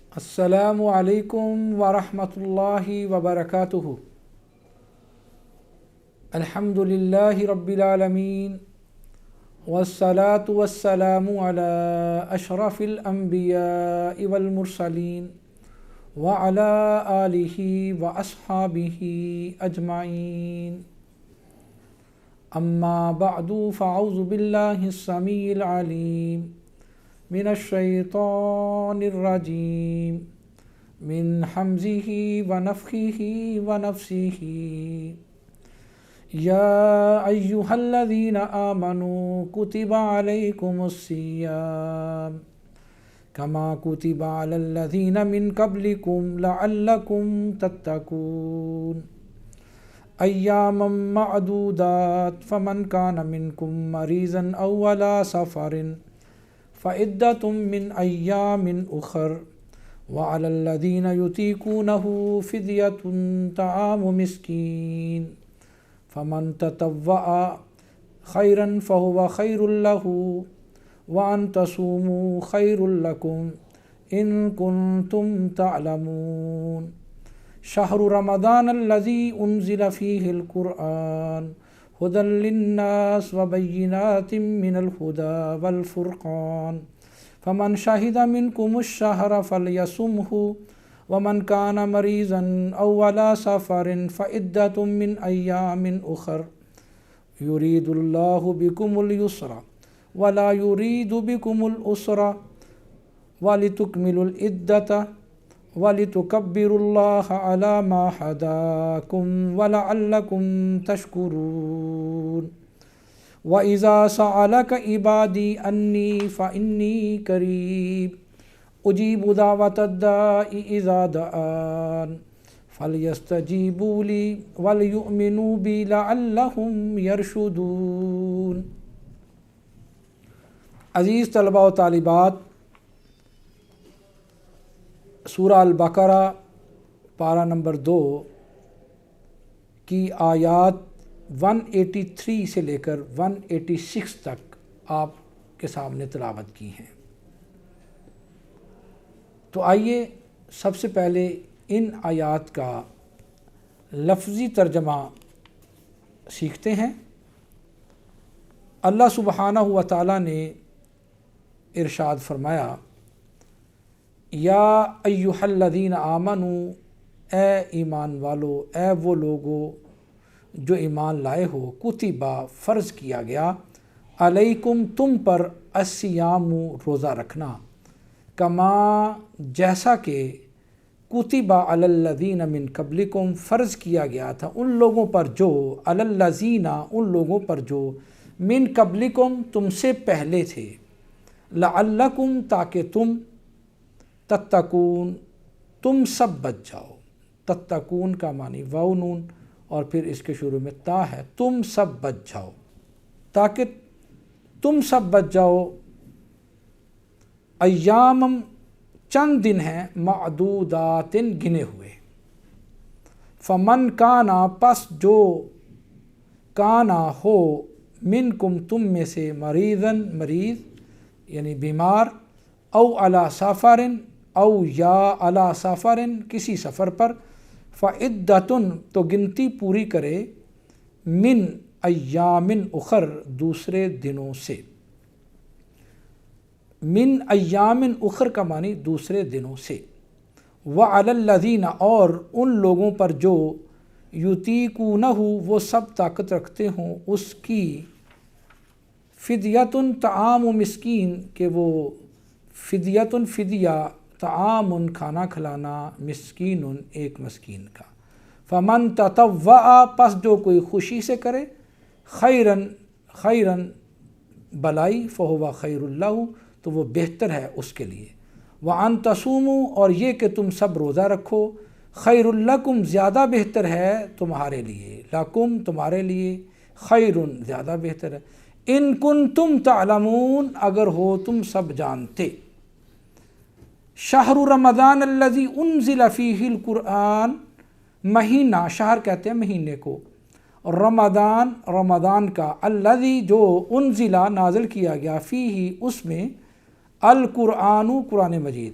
السلام علیکم ورحمۃ اللہ وبرکاتہ۔ الحمد للہ رب العالمین والصلاة والسلام علی اشرف الانبیاء والمرسلین وعلی آلہ واصحابہ اجمعین، اما بعد فاعوذ باللہ السمیع العلیم من الشیطان الرجیم من حمزہ ونفخہ ونفثہ۔ یا ایہا الذین آمنوا کتب علیکم الصیام کما کتب علی الذین من قبلکم لعلکم تتقون ایاما معدودات فمن کان منکم مریضا او علی سفر فعدۃ من ایام اخر وعلی الذین یطیقونہ فدیۃ طعام مسکین فمن تطوع خیرا فہو خیر لہ وان تصوموا خیر لکم ان کنتم تعلمون۔ شہر رمضان الذی انزل فیہ القرآن ہدی للناس وبینات من الہدی والفرقان فمن شہد منکم الشہر فلیصمہ ومن کان مریضا او علی سفر فعدۃ من ایام اخر یرید اللہ بکم الیسر ولا یرید بکم العسر ولتکملوا العدۃ وَلِتُكَبِّرُوا اللَّهَ عَلَى مَا هَدَاكُمْ وَلَعَلَّكُمْ تَشْكُرُونَ۔ وَإِذَا سَأَلَكَ عِبَادِي أَنِّي فَإِنِّي قَرِيبٌ أُجِيبُ دَعْوَةَ الدَّاعِ إِذَا دَعَانِ فَلْيَسْتَجِيبُوا لِي وَلْيُؤْمِنُوا بِي لَعَلَّهُمْ يَرْشُدُونَ۔ عزیز طلباء و طالبات، سورہ البقرہ پارہ نمبر 2 کی آیات 183 سے لے کر 186 تک آپ کے سامنے تلاوت کی ہیں۔ تو آئیے سب سے پہلے ان آیات کا لفظی ترجمہ سیکھتے ہیں۔ اللہ سبحانہ و تعالیٰ نے ارشاد فرمایا، یا ایہا الذین آمنوا، اے ایمان والو، اے وہ لوگو جو ایمان لائے ہو، کتبہ فرض کیا گیا، علیکم تم پر، الصیام روزہ رکھنا، کما جیسا کہ کتبہ علی الذین من قبلکم فرض کیا گیا تھا ان لوگوں پر جو، علی الذین ان لوگوں پر جو، من قبلکم تم سے پہلے تھے، لعلکم تاکہ تم، تتقون تم سب بچ جاؤ۔ تتقون کا معنی واو نون اور پھر اس کے شروع میں تا ہے، تم سب بچ جاؤ، تاکہ تم سب بچ جاؤ۔ ایام چند دن ہیں، معدودات گنے ہوئے۔ فمن کانا پس جو، کانا ہو، منکم تم میں سے، مریضاً مریض یعنی بیمار، او علی سفرن او یا علی سفرن کسی سفر پر، فعدۃ تو گنتی پوری کرے، من ایام اخر دوسرے دنوں سے۔ من ایام اخر کا معنی دوسرے دنوں سے۔ وعلی الذین اور ان لوگوں پر جو، یطیقونہ وہ سب طاقت رکھتے ہوں اس کی، فدیۃ طعام مسکین کہ وہ فدیۃ فدیہ، طعام کھانا کھلانا، مسکین ایک مسکین کا۔ فمن تطوع پس جو کوئی خوشی سے کرے، خیرن بلائی، فہو خیر لہ تو وہ بہتر ہے اس کے لیے۔ وان تصوموا اور یہ کہ تم سب روزہ رکھو، خیر لکم زیادہ بہتر ہے تمہارے لیے، لکم تمہارے لیے، خیر زیادہ بہتر ہے، ان کنتم تعلمون اگر ہو تم سب جانتے۔ شہر رمضان الذی انزل فیہ القرآن، مہینہ، شہر کہتے ہیں مہینے کو، رمضان کا، الذی جو، انزلہ نازل کیا گیا، فیہ اس میں، القرآن قرآن مجید،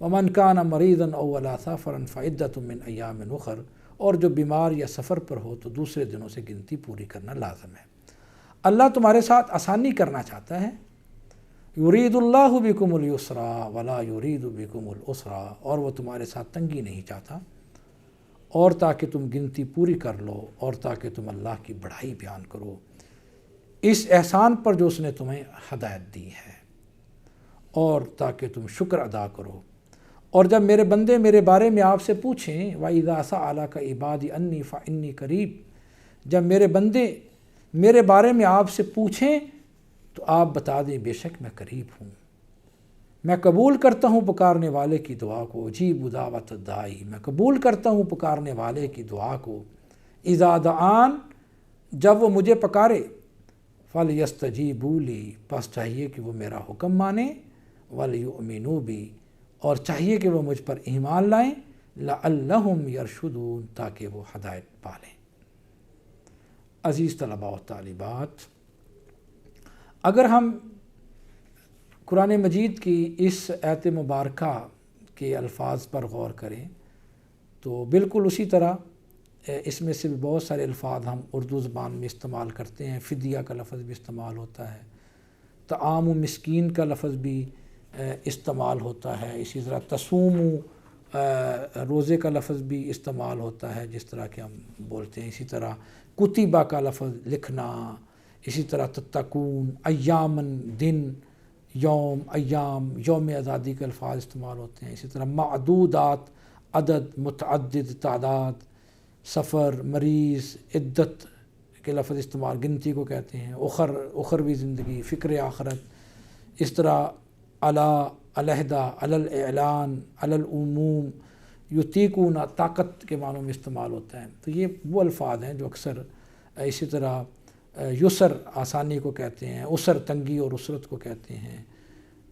ومن کان مریضا او علی سفر فعدۃ من ایام اخر، اور جو بیمار یا سفر پر ہو تو دوسرے دنوں سے گنتی پوری کرنا لازم ہے۔ اللہ تمہارے ساتھ آسانی کرنا چاہتا ہے۔ یرید اللہ بکم اليسر ولا یرید بکم العسر، اور وہ تمہارے ساتھ تنگی نہیں چاہتا، اور تاکہ تم گنتی پوری کر لو، اور تاکہ تم اللہ کی بڑائی بیان کرو اس احسان پر جو اس نے تمہیں ہدایت دی ہے، اور تاکہ تم شکر ادا کرو۔ اور جب میرے بندے میرے بارے میں آپ سے پوچھیں وَإِذَا سَأَلَكَ عِبَادِي عَنِّي فَإِنِّي قَرِيب، جب میرے بندے میرے بارے میں آپ سے پوچھیں تو آپ بتا دیں بے شک میں قریب ہوں، میں قبول کرتا ہوں پکارنے والے کی دعا کو، اجیب دعوت الداعی، میں قبول کرتا ہوں پکارنے والے کی دعا کو، اذا دعان، جب وہ مجھے پکارے، فَلْيَسْتَجِيبُوا لِي، پس چاہیے کہ وہ میرا حکم مانیں، وَلْيُؤْمِنُوا بِي، اور چاہیے کہ وہ مجھ پر ایمان لائیں، لَعَلَّهُمْ يَرْشُدُونَ، تاکہ وہ ہدایت پالیں۔ عزیز طلباء و طالبات، اگر ہم قرآن مجید کی اس آیت مبارکہ کے الفاظ پر غور کریں تو بالکل اسی طرح اس میں سے بھی بہت سارے الفاظ ہم اردو زبان میں استعمال کرتے ہیں۔ فدیہ کا لفظ بھی استعمال ہوتا ہے، طعام و مسکین کا لفظ بھی استعمال ہوتا ہے، اسی طرح تصوم روزے کا لفظ بھی استعمال ہوتا ہے جس طرح کہ ہم بولتے ہیں، اسی طرح کتبہ کا لفظ لکھنا، اسی طرح تتقون، ایامن دن، یوم، ایام، یوم آزادی کے الفاظ استعمال ہوتے ہیں، اسی طرح معدودات، عدد، متعدد، تعداد، سفر، مریض، عدت کے لفظ استعمال، گنتی کو کہتے ہیں، اخروی زندگی، فکر آخرت، اس طرح علی، علیحدہ، علی الاعلان، علی العموم، یطیقون، طاقت کے معنوں میں استعمال ہوتا ہے۔ تو یہ وہ الفاظ ہیں جو اکثر، اسی طرح یسر آسانی کو کہتے ہیں، عسر تنگی اور عسرت کو کہتے ہیں،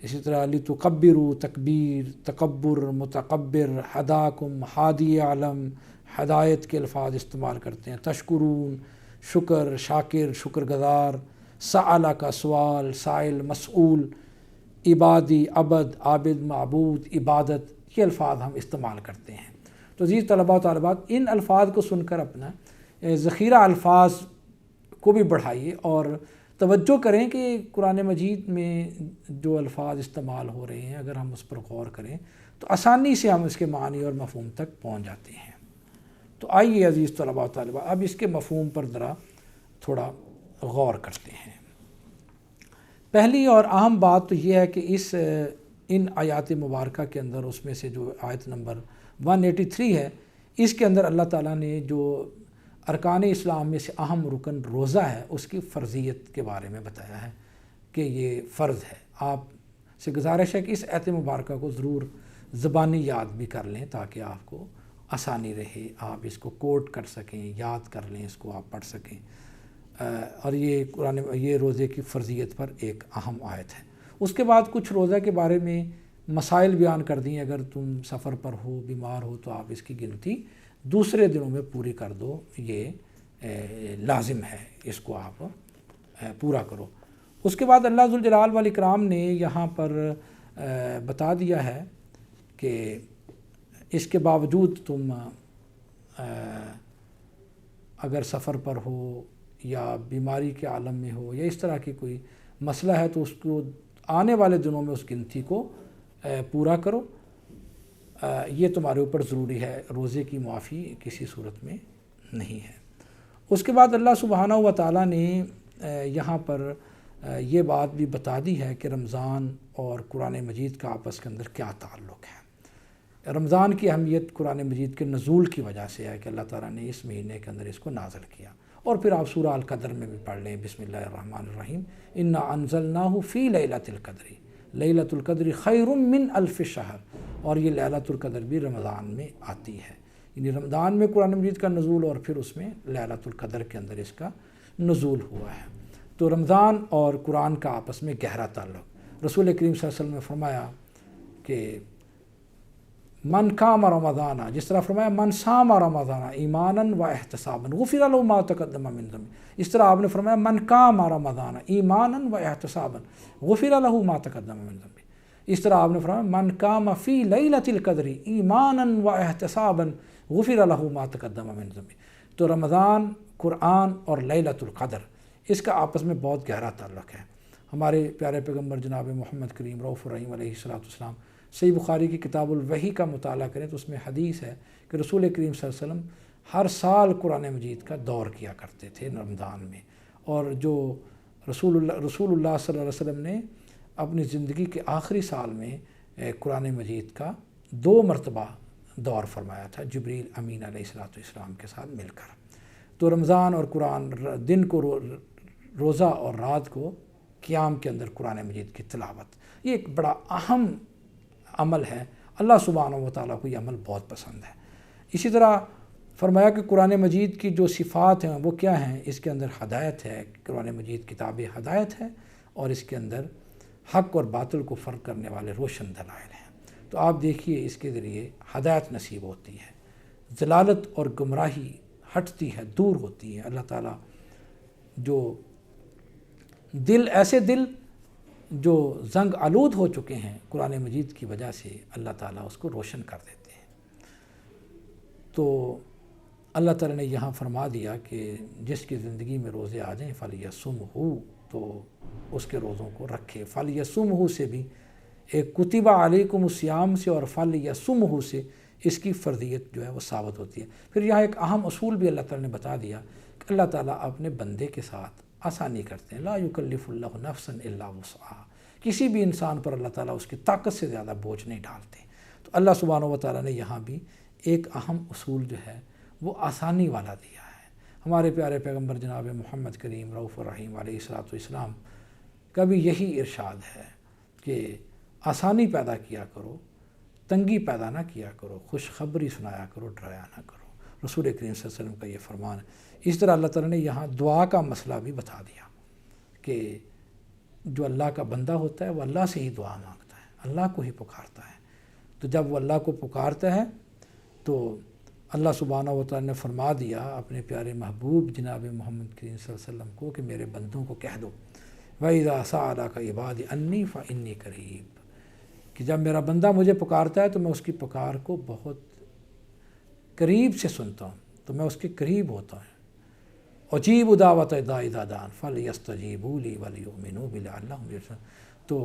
اسی طرح لتکبروا تکبیر، تکبر، متکبر، ہداکم، ہادی علم، ہدایت کے الفاظ استعمال کرتے ہیں، تشکرون شکر، شاکر شکر گزار، سألہ کا سوال، سائل مسئول، عبادی عبد، عابد معبود، عبادت، یہ الفاظ ہم استعمال کرتے ہیں۔ تو عزیز طلباء و طالبات، ان الفاظ کو سن کر اپنا ذخیرہ الفاظ کو بھی بڑھائیے اور توجہ کریں کہ قرآن مجید میں جو الفاظ استعمال ہو رہے ہیں اگر ہم اس پر غور کریں تو آسانی سے ہم اس کے معنی اور مفہوم تک پہنچ جاتے ہیں۔ تو آئیے عزیز طلباء و طالبات، اب اس کے مفہوم پر ذرا تھوڑا غور کرتے ہیں۔ پہلی اور اہم بات تو یہ ہے کہ ان آیات مبارکہ کے اندر، اس میں سے جو آیت نمبر 183 ہے، اس کے اندر اللہ تعالیٰ نے جو ارکان اسلام میں سے اہم رکن روزہ ہے اس کی فرضیت کے بارے میں بتایا ہے کہ یہ فرض ہے۔ آپ سے گزارش ہے کہ اس آیت مبارکہ کو ضرور زبانی یاد بھی کر لیں تاکہ آپ کو آسانی رہے، آپ اس کو کوٹ کر سکیں، یاد کر لیں، اس کو آپ پڑھ سکیں، اور یہ روزے کی فرضیت پر ایک اہم آیت ہے۔ اس کے بعد کچھ روزہ کے بارے میں مسائل بیان کر دیں، اگر تم سفر پر ہو، بیمار ہو تو آپ اس کی گنتی دوسرے دنوں میں پوری کر دو، یہ لازم ہے، اس کو آپ پورا کرو۔ اس کے بعد اللہ ذوالجلال والاکرام نے یہاں پر بتا دیا ہے کہ اس کے باوجود تم اگر سفر پر ہو یا بیماری کے عالم میں ہو یا اس طرح کی کوئی مسئلہ ہے تو اس کو آنے والے دنوں میں اس گنتی کو پورا کرو، یہ تمہارے اوپر ضروری ہے، روزے کی معافی کسی صورت میں نہیں ہے۔ اس کے بعد اللہ سبحانہ و تعالیٰ نے یہاں پر یہ بات بھی بتا دی ہے کہ رمضان اور قرآن مجید کا آپس کے اندر کیا تعلق ہے۔ رمضان کی اہمیت قرآن مجید کے نزول کی وجہ سے ہے کہ اللہ تعالیٰ نے اس مہینے کے اندر اس کو نازل کیا، اور پھر آپ سورہ القدر میں بھی پڑھ لیں، بسم اللہ الرحمن الرحیم، انا انزلناہ فی لیلۃ القدر، لیلۃ القدر خیر من الف شہر، اور یہ لیلۃ القدر بھی رمضان میں آتی ہے، یعنی رمضان میں قرآن مجید کا نزول اور پھر اس میں لیلۃ القدر کے اندر اس کا نزول ہوا ہے۔ تو رمضان اور قرآن کا آپس میں گہرا تعلق، رسول کریم صلی اللہ علیہ وسلم نے فرمایا کہ من قام رمضان، جس طرح فرمایا من صام رمضان ایمانا و احتسابا غفر له ما تقدم من ذنبه، اس طرح آپ نے فرمایا من قام رمضان ایمانا و احتسابا غفر له ما تقدم من ذنبه، اس طرح آپ نے فرمایا من قام فی لیلۃ القدر ایمانا و احتسابا غفر لہ ما تقدم من ذنبہ۔ تو رمضان، قرآن اور لیلۃ القدر، اس کا آپس میں بہت گہرا تعلق ہے۔ ہمارے پیارے پیغمبر جناب محمد کریم رؤوف الرحیم علیہ السلام صحیح بخاری کی کتاب الوحی کا مطالعہ کریں تو اس میں حدیث ہے کہ رسول کریم صلی اللہ علیہ وسلم ہر سال قرآن مجید کا دور کیا کرتے تھے رمضان میں، اور جو رسول اللہ صلی اللہ علیہ وسلم نے اپنی زندگی کے آخری سال میں قرآن مجید کا 2 مرتبہ دور فرمایا تھا جبریل امین علیہ السلام کے ساتھ مل کر۔ تو رمضان اور قرآن، دن کو روزہ اور رات کو قیام کے اندر قرآن مجید کی تلاوت، یہ ایک بڑا اہم عمل ہے۔ اللہ سبحانہ و تعالیٰ کو یہ عمل بہت پسند ہے۔ اسی طرح فرمایا کہ قرآن مجید کی جو صفات ہیں وہ کیا ہیں؟ اس کے اندر ہدایت ہے، قرآن مجید کتاب ہدایت ہے، اور اس کے اندر حق اور باطل کو فرق کرنے والے روشن دلائل ہیں۔ تو آپ دیکھیے اس کے ذریعے ہدایت نصیب ہوتی ہے، ضلالت اور گمراہی ہٹتی ہے، دور ہوتی ہے۔ اللہ تعالیٰ جو ایسے دل جو زنگ آلود ہو چکے ہیں قرآن مجید کی وجہ سے، اللہ تعالیٰ اس کو روشن کر دیتے ہیں۔ تو اللہ تعالیٰ نے یہاں فرما دیا کہ جس کی زندگی میں روزے آ جائیں فَلْيَصُمْهُ، تو اس کے روزوں کو رکھے۔ فَلْيَصُمْهُ سے بھی ایک کتب علیکم الصیام سے اور فَلْيَصُمْهُ سے اس کی فرضیت جو ہے وہ ثابت ہوتی ہے۔ پھر یہاں ایک اہم اصول بھی اللہ تعالیٰ نے بتا دیا کہ اللہ تعالیٰ اپنے بندے کے ساتھ آسانی کرتے ہیں۔ لا یکلف اللہ نفسا الا وسعها، کسی بھی انسان پر اللہ تعالیٰ اس کی طاقت سے زیادہ بوجھ نہیں ڈالتے۔ تو اللہ سبحانہ و تعالیٰ نے یہاں بھی ایک اہم اصول جو ہے وہ آسانی والا دیا ہے۔ ہمارے پیارے پیغمبر جناب محمد کریم رؤوف الرحیم علیہ السلام کا بھی یہی ارشاد ہے کہ آسانی پیدا کیا کرو، تنگی پیدا نہ کیا کرو، خوشخبری سنایا کرو، ڈرایا نہ کرو۔ رسول کریم صلی اللہ علیہ وسلم کا یہ فرمان ہے۔ اس طرح اللہ تعالیٰ نے یہاں دعا کا مسئلہ بھی بتا دیا کہ جو اللہ کا بندہ ہوتا ہے وہ اللہ سے ہی دعا مانگتا ہے، اللہ کو ہی پکارتا ہے۔ تو جب وہ اللہ کو پکارتا ہے تو اللہ سبحانہ و تعالیٰ نے فرما دیا اپنے پیارے محبوب جناب محمد کریم صلی اللہ علیہ وسلم کو کہ میرے بندوں کو کہہ دو وَإِذَا سَأَلَكَ عِبَادِي عَنِّي فَإِنِّي قَرِيبٌ، کہ جب میرا بندہ مجھے پکارتا ہے تو میں اس کی پکار کو بہت قریب سے سنتا ہوں، تو میں اس کے قریب ہوتا ہوں۔ اجیب دعوت الداعی اذا دعان فلیستجیبوا لی ولیؤمنوا بی لعلہم یرشدون۔ تو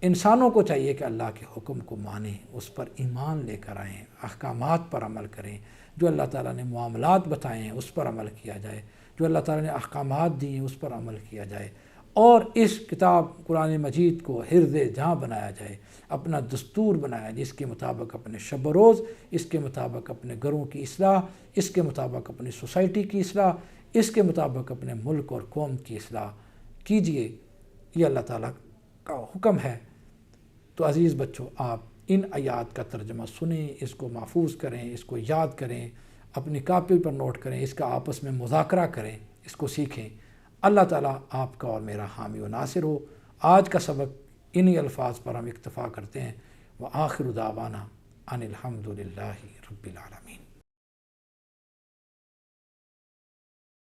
انسانوں کو چاہیے کہ اللہ کے حکم کو مانیں، اس پر ایمان لے کر آئیں، احکامات پر عمل کریں، جو اللہ تعالیٰ نے معاملات بتائے ہیں اس پر عمل کیا جائے، جو اللہ تعالیٰ نے احکامات دیے ہیں اس پر عمل کیا جائے، اور اس کتاب قرآن مجید کو حرز جہاں بنایا جائے، اپنا دستور بنایا جس کے مطابق اپنے شب و روز، اس کے مطابق اپنے گھروں کی اصلاح، اس کے مطابق اپنی سوسائٹی کی اصلاح، اس کے مطابق اپنے ملک اور قوم کی اصلاح کیجئے۔ یہ اللہ تعالیٰ کا حکم ہے۔ تو عزیز بچوں، آپ ان آیات کا ترجمہ سنیں، اس کو محفوظ کریں، اس کو یاد کریں، اپنی کاپی پر نوٹ کریں، اس کا آپس میں مذاکرہ کریں، اس کو سیکھیں۔ اللہ تعالیٰ آپ کا اور میرا حامی و ناصر ہو۔ آج کا سبق انہی الفاظ پر ہم اکتفا کرتے ہیں۔ وآخر دعوانا ان الحمد للہ رب العالمین۔